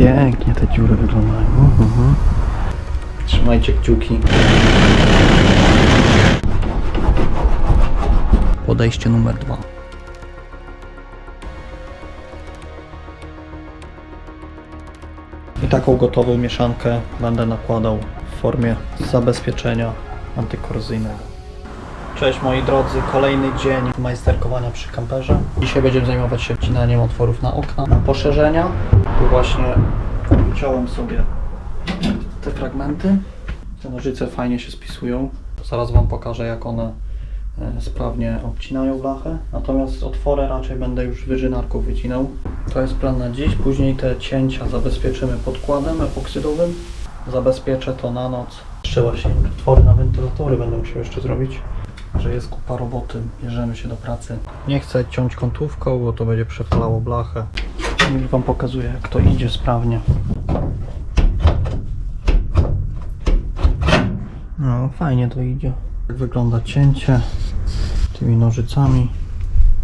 Pięknie te dziury wyglądają. Trzymajcie kciuki. Podejście numer 2. I taką gotową mieszankę będę nakładał w formie zabezpieczenia antykorozyjnego. Cześć moi drodzy, kolejny dzień majsterkowania przy kamperze. Dzisiaj będziemy zajmować się wcinaniem otworów na okna, na poszerzenia. Tu właśnie wyciąłem sobie te fragmenty. Te nożyce fajnie się spisują. Zaraz Wam pokażę, jak one sprawnie obcinają blachę. Natomiast otwory raczej będę już wyżynarką wycinał. To jest plan na dziś. Później te cięcia zabezpieczymy podkładem epoksydowym. Zabezpieczę to na noc. Jeszcze właśnie otwory na wentylatory będę musiał jeszcze zrobić. Że jest kupa roboty, bierzemy się do pracy. Nie chcę ciąć kątówką, bo to będzie przepalało blachę. Już Wam pokazuję, jak to idzie sprawnie. No, fajnie to idzie. Jak wygląda cięcie tymi nożycami.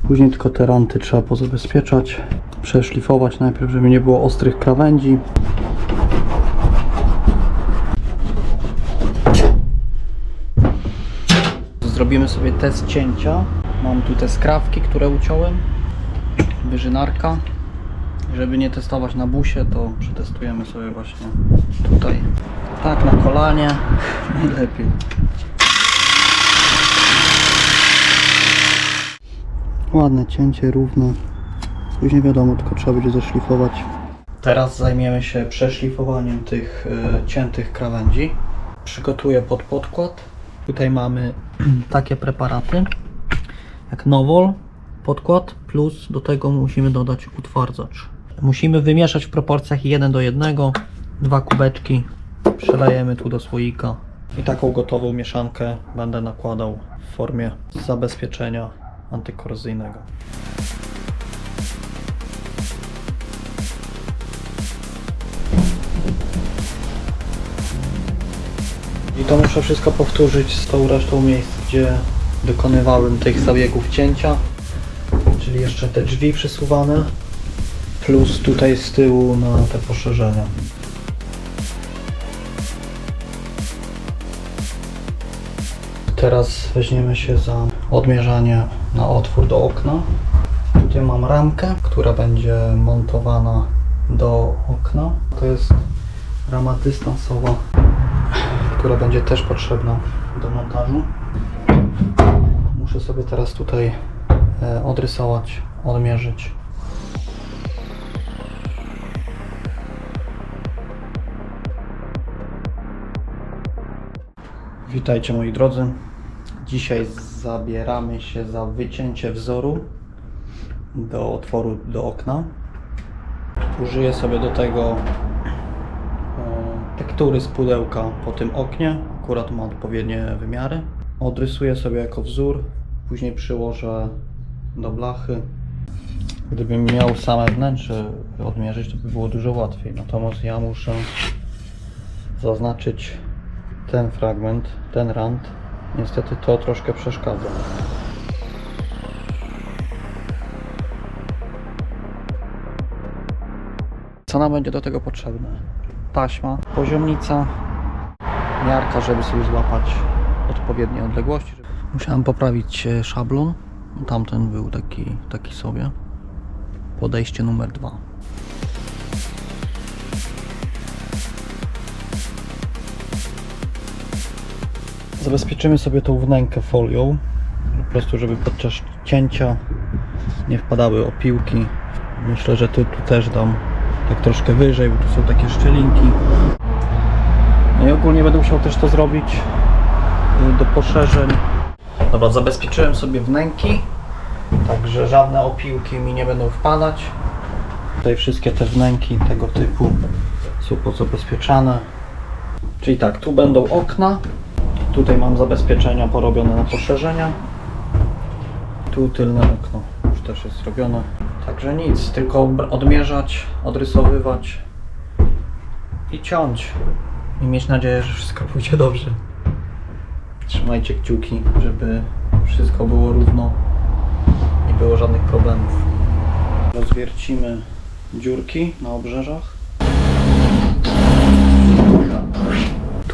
Później tylko te ranty trzeba pozabezpieczać. Przeszlifować najpierw, żeby nie było ostrych krawędzi. Zrobimy sobie test cięcia. Mam tu te skrawki, które uciąłem. Wyżynarka. Żeby nie testować na busie, to przetestujemy sobie właśnie tutaj. Tak, na kolanie. Najlepiej. Ładne cięcie, równe. Później wiadomo, tylko trzeba będzie zeszlifować. Teraz zajmiemy się przeszlifowaniem tych ciętych krawędzi. Przygotuję pod podkład. Tutaj mamy takie preparaty jak Novol, podkład, plus do tego musimy dodać utwardzacz. Musimy wymieszać w proporcjach 1:1, 2 kubeczki, przelejemy tu do słoika. I taką gotową mieszankę będę nakładał w formie zabezpieczenia antykorozyjnego. I to muszę wszystko powtórzyć z tą resztą miejsc, gdzie dokonywałem tych zabiegów cięcia. Czyli jeszcze te drzwi przesuwane, plus tutaj z tyłu na te poszerzenia. Teraz weźmiemy się za odmierzanie na otwór do okna. Tutaj mam ramkę, która będzie montowana do okna. To jest rama dystansowa, która będzie też potrzebna do montażu. Muszę sobie teraz tutaj odrysować, odmierzyć. Witajcie moi drodzy. Dzisiaj zabieramy się za wycięcie wzoru do otworu do okna. Użyję sobie do tego tektury z pudełka po tym oknie, akurat ma odpowiednie wymiary. Odrysuję sobie jako wzór, później przyłożę do blachy. Gdybym miał same wnętrze odmierzyć, to by było dużo łatwiej, natomiast ja muszę zaznaczyć ten fragment, ten rand. Niestety to troszkę przeszkadza. Co nam będzie do tego potrzebne? Taśma, poziomnica, miarka, żeby sobie złapać odpowiednie odległości. Musiałem poprawić szablon, tamten był taki sobie. Podejście numer 2. Zabezpieczymy sobie tą wnękę folią, po prostu żeby podczas cięcia nie wpadały opiłki. Myślę, że tu też dam tak troszkę wyżej, bo tu są takie szczelinki. No i ogólnie będę musiał też to zrobić do poszerzeń. Dobra, zabezpieczyłem sobie wnęki, także żadne opiłki mi nie będą wpadać. Tutaj wszystkie te wnęki tego typu są pozabezpieczane. Czyli tak, tu będą okna. Tutaj mam zabezpieczenia porobione na poszerzenia. Tu tylne okno już też jest zrobione. Także nic, tylko odmierzać, odrysowywać i ciąć. I mieć nadzieję, że wszystko pójdzie dobrze. Trzymajcie kciuki, żeby wszystko było równo, nie było żadnych problemów. Rozwiercimy dziurki na obrzeżach.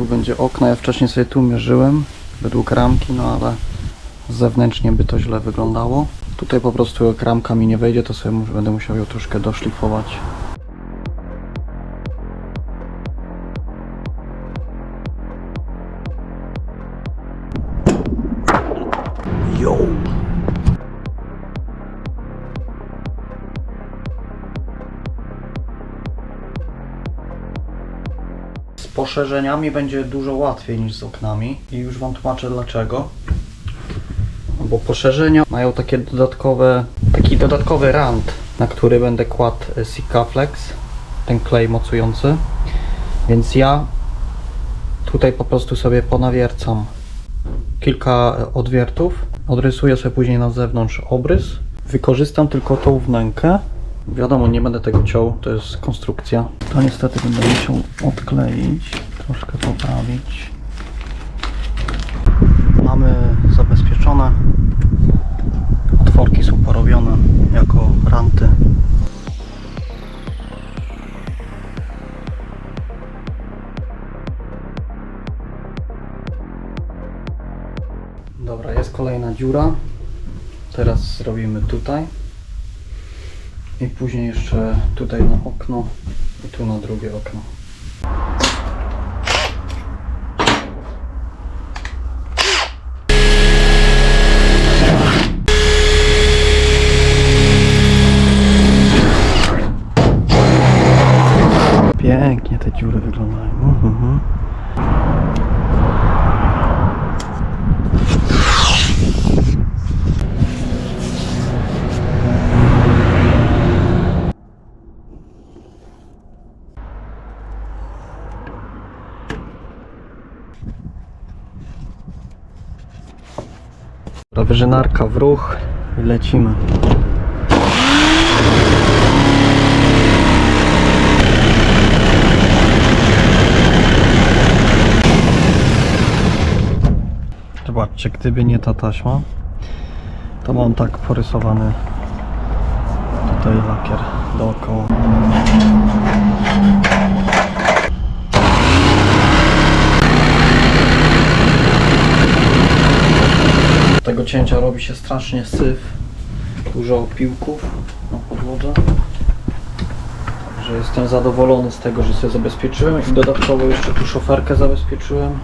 tu będzie okno. Ja wcześniej sobie tu mierzyłem według ramki, no ale zewnętrznie by to źle wyglądało. Tutaj po prostu jak ramka mi nie wejdzie, to sobie będę musiał ją troszkę doszlifować. Yo! Z poszerzeniami będzie dużo łatwiej niż z oknami i już Wam tłumaczę dlaczego. Bo poszerzenia mają taki dodatkowy rand, na który będę kładł Sikaflex, ten klej mocujący. Więc ja tutaj po prostu sobie ponawiercam kilka odwiertów, odrysuję sobie później na zewnątrz obrys. Wykorzystam tylko tą wnękę. Wiadomo, nie będę tego ciął, to jest konstrukcja. To niestety będę musiał odkleić, troszkę poprawić. Mamy zabezpieczone. Otworki są porobione jako ranty. Dobra, jest kolejna dziura. Teraz zrobimy tutaj. I później jeszcze tutaj na okno i tu na drugie okno. Pięknie te dziury wyglądają. Wyżynarka w ruch i lecimy. Zobaczcie, gdyby nie ta taśma, to mam tak porysowany tutaj lakier dookoła. Z tego cięcia robi się strasznie syf, dużo opiłków na podłodze. Także jestem zadowolony z tego, że sobie zabezpieczyłem i dodatkowo jeszcze tu szoferkę zabezpieczyłem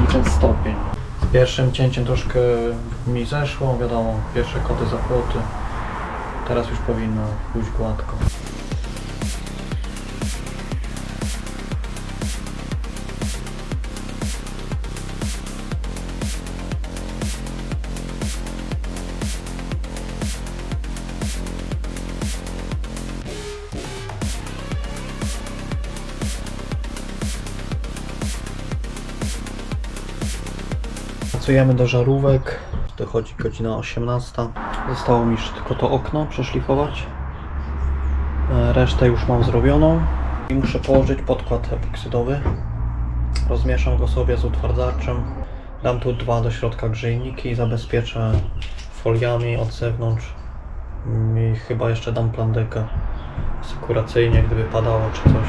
i ten stopień. Z pierwszym cięciem troszkę mi zeszło, wiadomo, pierwsze koty za płoty. Teraz już powinno pójść gładko. Pracujemy do żarówek, dochodzi godzina 18. Zostało mi jeszcze tylko to okno przeszlifować. Resztę już mam zrobioną i muszę położyć podkład epoksydowy. Rozmieszam go sobie z utwardzaczem. Dam tu dwa do środka grzejniki i zabezpieczę foliami od zewnątrz. I chyba jeszcze dam plandekę sekuracyjnie, gdyby padało czy coś.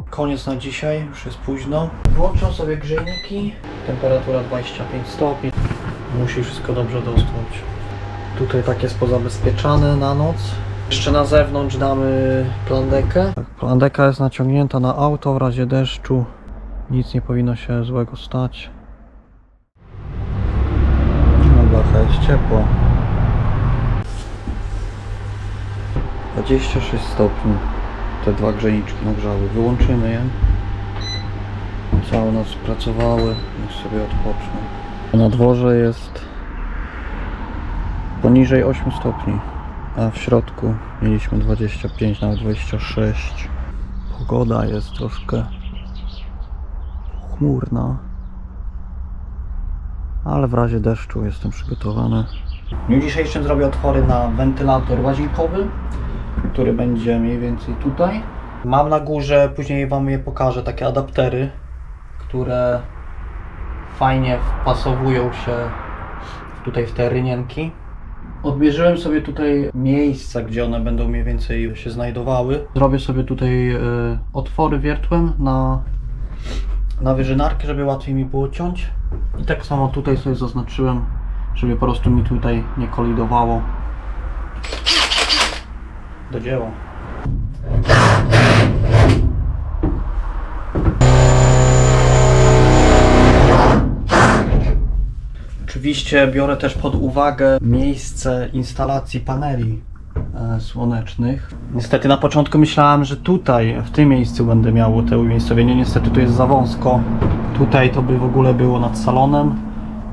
Koniec na dzisiaj, już jest późno. Włączam sobie grzejniki, temperatura 25 stopni. Musi wszystko dobrze dostać. Tutaj tak jest pozabezpieczane na noc. Jeszcze na zewnątrz damy plandekę. Plandeka jest naciągnięta na auto w razie deszczu. Nic nie powinno się złego stać. No, blacha jest ciepła. 26 stopni. Te dwa grzejniczki nagrzały. Wyłączymy je. Całe noc pracowały. Niech sobie odpoczną. Na dworze jest poniżej 8 stopni. A w środku mieliśmy 25, nawet 26. Pogoda jest troszkę chmurna. Ale w razie deszczu jestem przygotowany. W dniu dzisiejszym zrobię otwory na wentylator łazienkowy, który będzie mniej więcej tutaj. Mam na górze, później Wam je pokażę, takie adaptery, które fajnie wpasowują się tutaj w te rynienki. Odmierzyłem sobie tutaj miejsca, gdzie one będą mniej więcej się znajdowały. Zrobię sobie tutaj otwory wiertłem na wyżynarkę, żeby łatwiej mi było ciąć. I tak samo tutaj sobie zaznaczyłem, żeby po prostu mi tutaj nie kolidowało. Do dzieła. Oczywiście biorę też pod uwagę miejsce instalacji paneli słonecznych. Niestety na początku myślałem, że tutaj, w tym miejscu będę miał te umiejscowienie. Niestety tu jest za wąsko. Tutaj to by w ogóle było nad salonem.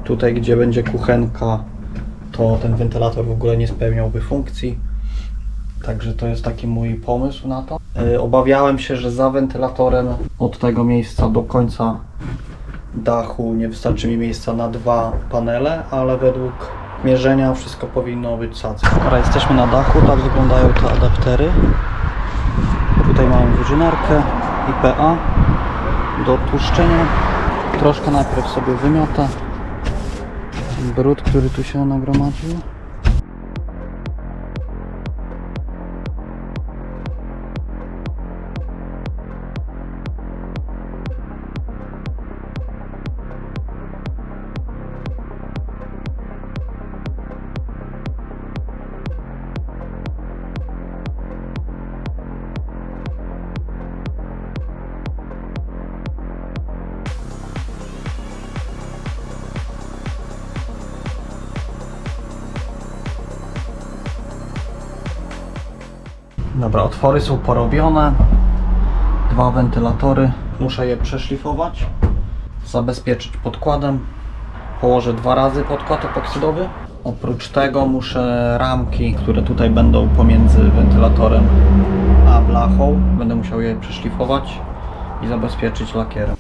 Tutaj, gdzie będzie kuchenka, to ten wentylator w ogóle nie spełniałby funkcji. Także to jest taki mój pomysł na to. Obawiałem się, że za wentylatorem od tego miejsca do końca dachu nie wystarczy mi miejsca na 2 panele, ale według mierzenia wszystko powinno być cacy. Dobra, jesteśmy na dachu, tak wyglądają te adaptery. Tutaj mamy wyżynarkę IPA do tłuszczenia. Troszkę najpierw sobie wymiotę brud, który tu się nagromadził. Dobra, otwory są porobione. 2 wentylatory. Muszę je przeszlifować, zabezpieczyć podkładem. Położę 2 razy podkład epoksydowy. Oprócz tego muszę ramki, które tutaj będą pomiędzy wentylatorem a blachą. Będę musiał je przeszlifować i zabezpieczyć lakierem.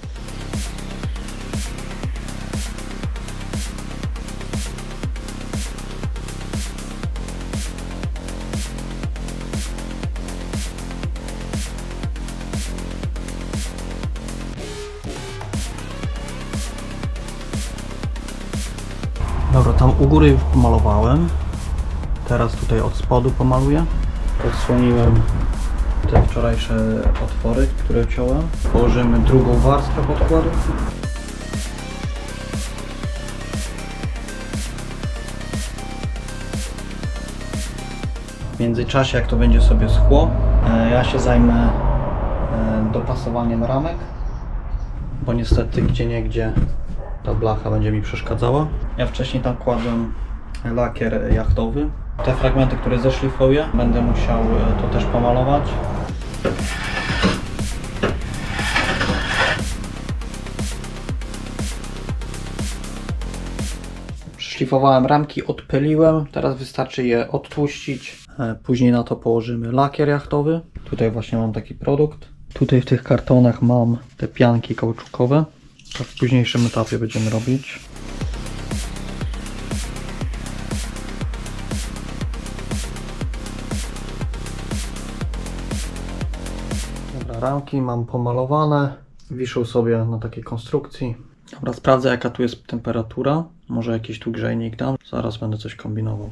Dobra, tam u góry już pomalowałem. Teraz tutaj od spodu pomaluję. Odsłoniłem te wczorajsze otwory, które ciąłem. Położymy drugą warstwę podkładu. W międzyczasie, jak to będzie sobie schło, ja się zajmę dopasowaniem ramek, bo niestety gdzieniegdzie ta blacha będzie mi przeszkadzała. Ja wcześniej tam kładłem lakier jachtowy. Te fragmenty, które zeszlifuję, będę musiał to też pomalować. Szlifowałem ramki, odpyliłem, teraz wystarczy je odtłuścić. Później na to położymy lakier jachtowy. Tutaj właśnie mam taki produkt. Tutaj w tych kartonach mam te pianki kauczukowe. To w późniejszym etapie będziemy robić. Dobra, ramki mam pomalowane. Wiszą sobie na takiej konstrukcji. Dobra, sprawdzę jaka tu jest temperatura. Może jakiś tu grzejnik dam. Zaraz będę coś kombinował.